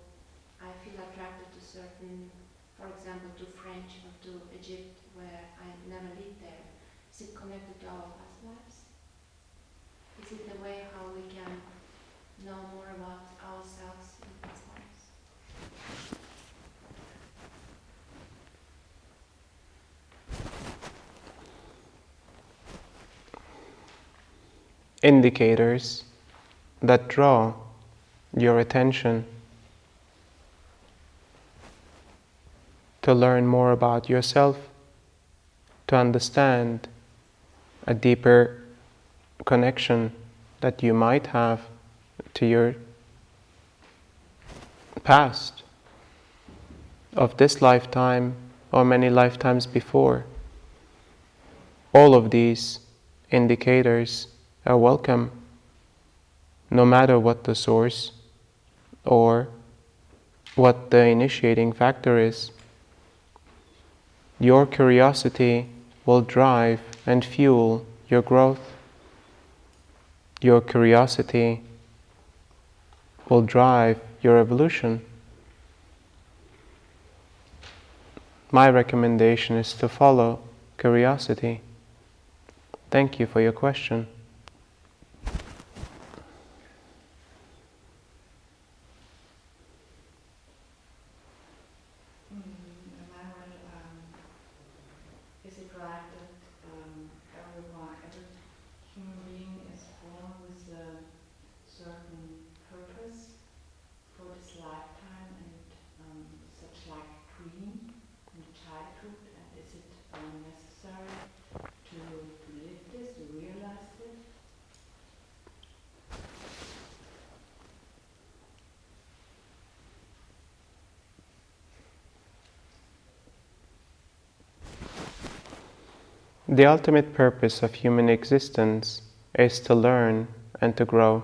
I feel attracted to certain, for example, to French or to Egypt, where I never lived there. Is it connected to our past lives? Is it the way how we can know more about ourselves in past lives? Indicators that draw your attention to learn more about yourself, to understand a deeper connection that you might have to your past of this lifetime or many lifetimes before. All of these indicators are welcome, no matter what the source or what the initiating factor is. Your curiosity will drive and fuel your growth. Your curiosity will drive your evolution. My recommendation is to follow curiosity. Thank you for your question. Is it right that every human being is born with a certain purpose for this lifetime and such like dream in childhood? And is it necessary to live this, to realize this? The ultimate purpose of human existence is to learn and to grow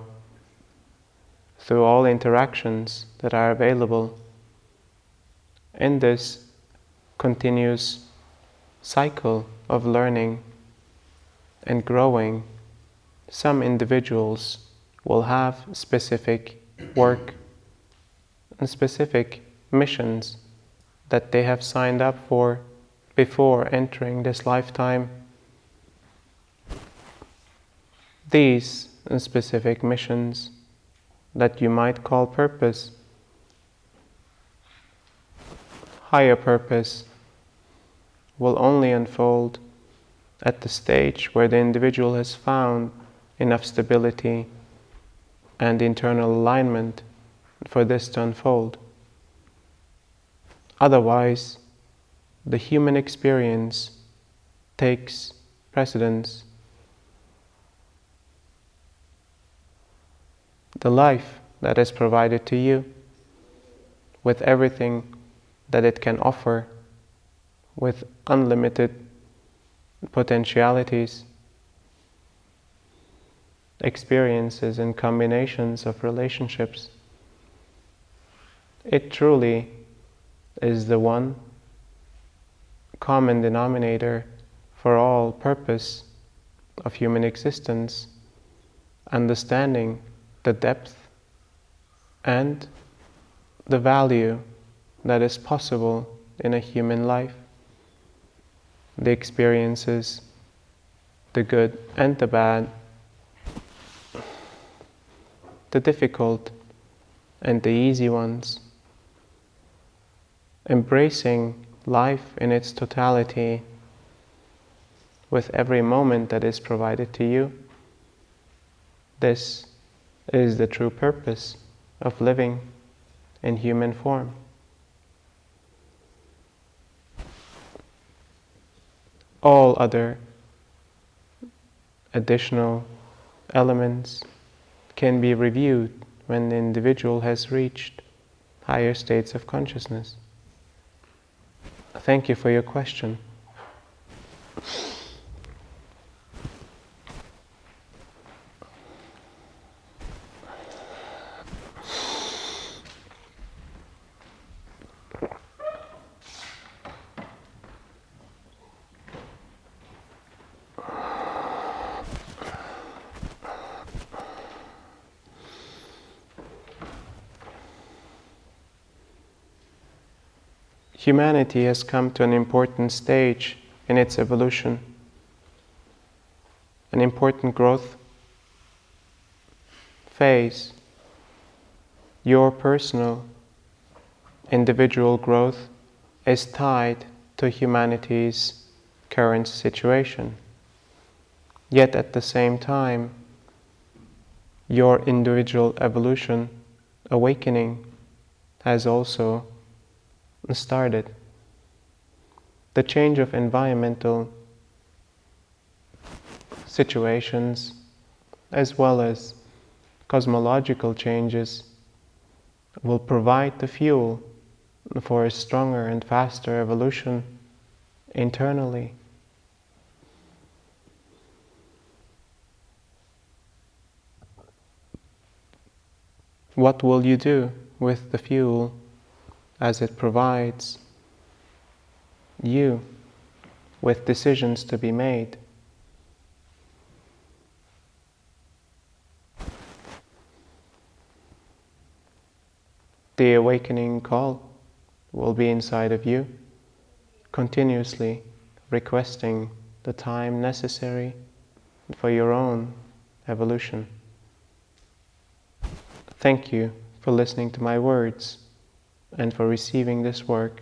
through all interactions that are available. In this continuous cycle of learning and growing, some individuals will have specific work and specific missions that they have signed up for before entering this lifetime. These specific missions that you might call purpose, higher purpose, will only unfold at the stage where the individual has found enough stability and internal alignment for this to unfold. Otherwise, the human experience takes precedence. The life that is provided to you, with everything that it can offer, with unlimited potentialities, experiences and combinations of relationships. It truly is the one common denominator for for all purpose of human existence, understanding the depth and the value that is possible in a human life, the experiences, the good and the bad, the difficult and the easy ones, embracing life in its totality with every moment that is provided to you. This is the true purpose of living in human form. All other additional elements can be reviewed when the individual has reached higher states of consciousness. Thank you for your question. Humanity has come to an important stage in its evolution, an important growth phase. Your personal, individual growth is tied to humanity's current situation. Yet at the same time, your individual evolution, awakening, has also started. The change of environmental situations as well as cosmological changes will provide the fuel for a stronger and faster evolution internally. What will you do with the fuel as it provides you with decisions to be made? The awakening call will be inside of you, continuously requesting the time necessary for your own evolution. Thank you for listening to my words and for receiving this work.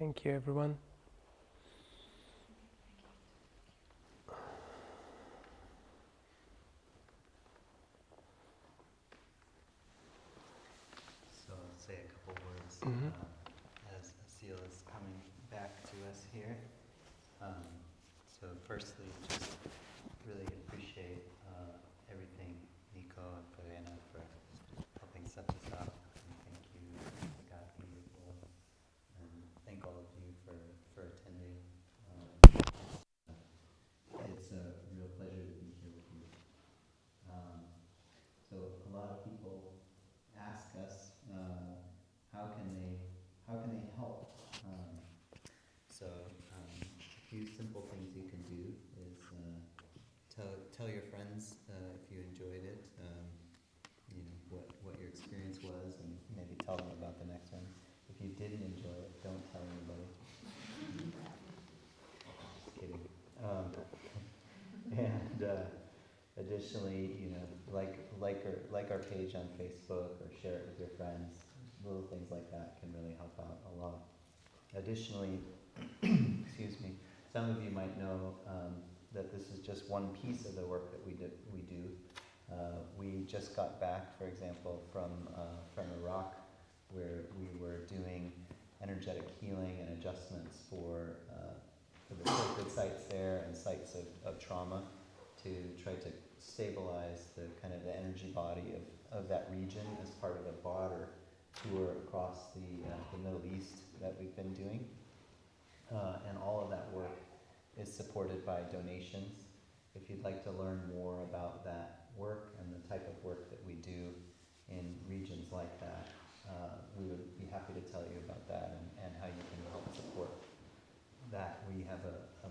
Thank you, everyone. So I'll say a couple words Mhm. as Asil is coming back to us here. So firstly, just really appreciate everything Nico and Verena for helping set this up. And thank you, Agati, and thank all of you for attending. It's a real pleasure to be here with you. So a lot of people ask us how can they help. A few simple things you can do is tell your friends if you enjoyed it, what your experience was, and maybe tell them about the next one. If you didn't enjoy it, don't tell anybody. Just kidding. And additionally, like our page on Facebook or share it with your friends. Little things like that can really help out a lot. Additionally, excuse me, some of you might know that this is just one piece of the work that we do. We just got back, for example, from Iraq, where we were doing energetic healing and adjustments for the sacred sites there and sites of trauma to try to stabilize the energy body of that region as part of a broader tour across the Middle East that we've been doing. And all of that work is supported by donations. If you'd like to learn more about that work and the type of work that we do in regions like that, we would be happy to tell you about that and how you can help support that. We have a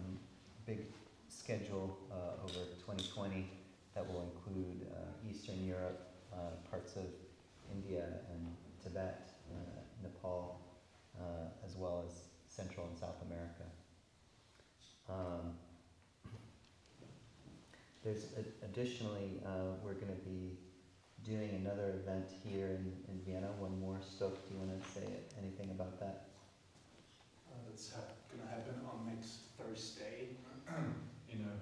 big schedule over 2020 that will include Eastern Europe, parts of India and Tibet, Nepal, as well as Central and South America. Additionally, we're going to be doing another event here in Vienna, one more. Stoke, do you want to say anything about that? That's going to happen on next Thursday in a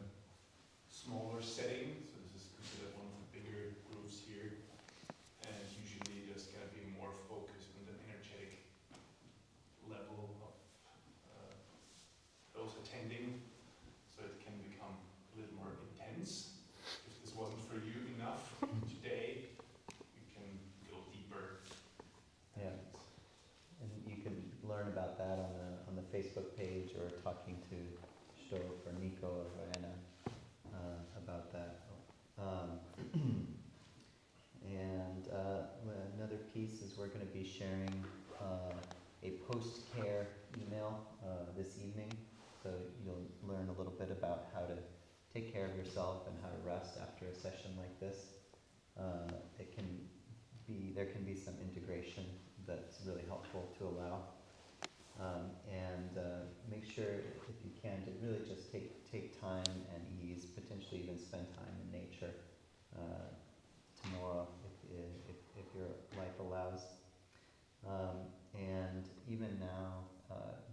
smaller setting. So this is considered one of the bigger groups here. And usually there's going to be more focus on the energetic level of those attending. So it can become a little more intense. If this wasn't for you enough today, you can go deeper. Yeah. And you can learn about that on the Facebook page or talking to Stoke or Nico or Verena about that. And another piece is we're going to be sharing a post-care email this evening. So you'll learn a little bit about how to take care of yourself and how to rest after a session like this. There can be some integration that's really helpful to allow. And make sure, if you can, to really just take time and ease, potentially even spend time in nature tomorrow if your life allows. And even now,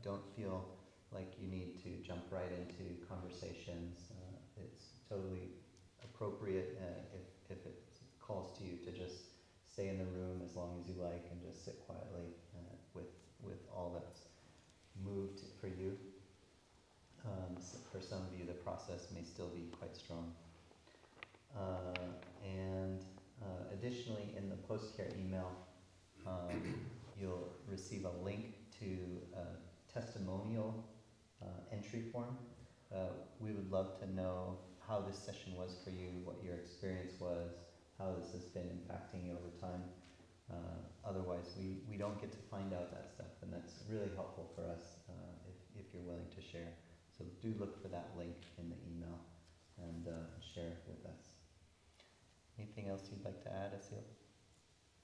don't feel like you need to jump right into conversations. It's totally appropriate if it calls to you to just stay in the room as long as you like and just sit quietly with all that's moved for you. So for some of you, the process may still be quite strong. Additionally, in the post-care email, you'll receive a link to a testimonial entry form. We would love to know how this session was for you, what your experience was, how this has been impacting you over time. Otherwise, we don't get to find out that stuff, and that's really helpful for us if you're willing to share. So do look for that link in the email and share it with us. Anything else you'd like to add, Asil?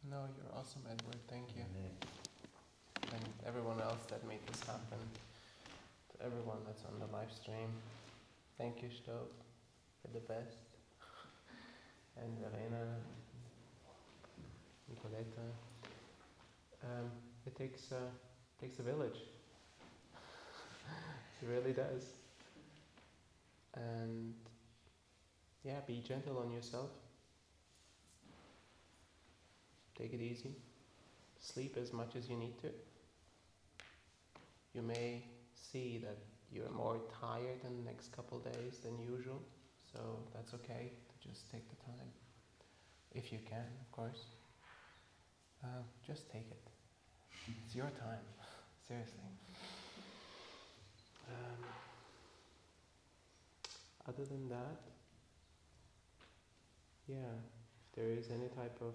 No, you're awesome, Edward. Thank you. And everyone else that made this happen. To everyone that's on the live stream. Thank you, Stoke. You're the best. And Verena, Nicoletta. It takes a village It really does. And yeah, be gentle on yourself. Take it easy. Sleep as much as you need to. You may see that you're more tired in the next couple days than usual, so that's okay to just take the time. If you can, of course. Just take it. It's your time. Seriously. Other than that, yeah, if there is any type of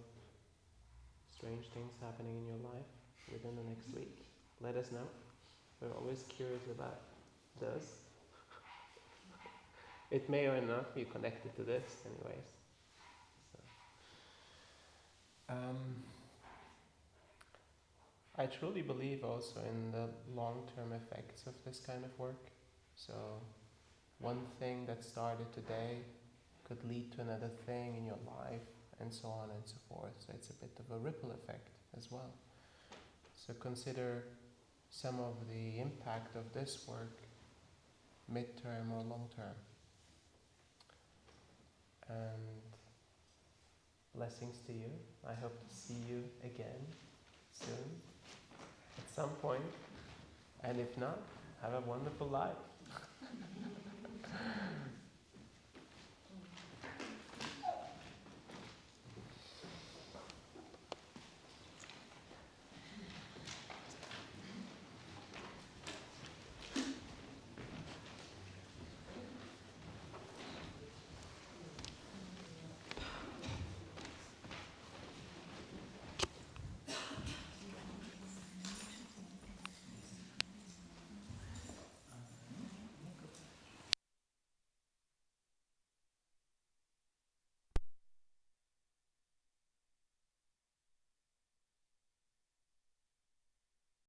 strange things happening in your life within the next week, let us know. We're always curious about this. It may or not be connected to this anyways. So, I truly believe also in the long-term effects of this kind of work. So one thing that started today could lead to another thing in your life, and so on and so forth. So it's a bit of a ripple effect as well. So consider some of the impact of this work, mid-term or long-term. And blessings to you. I hope to see you again soon, at some point. And if not, have a wonderful life.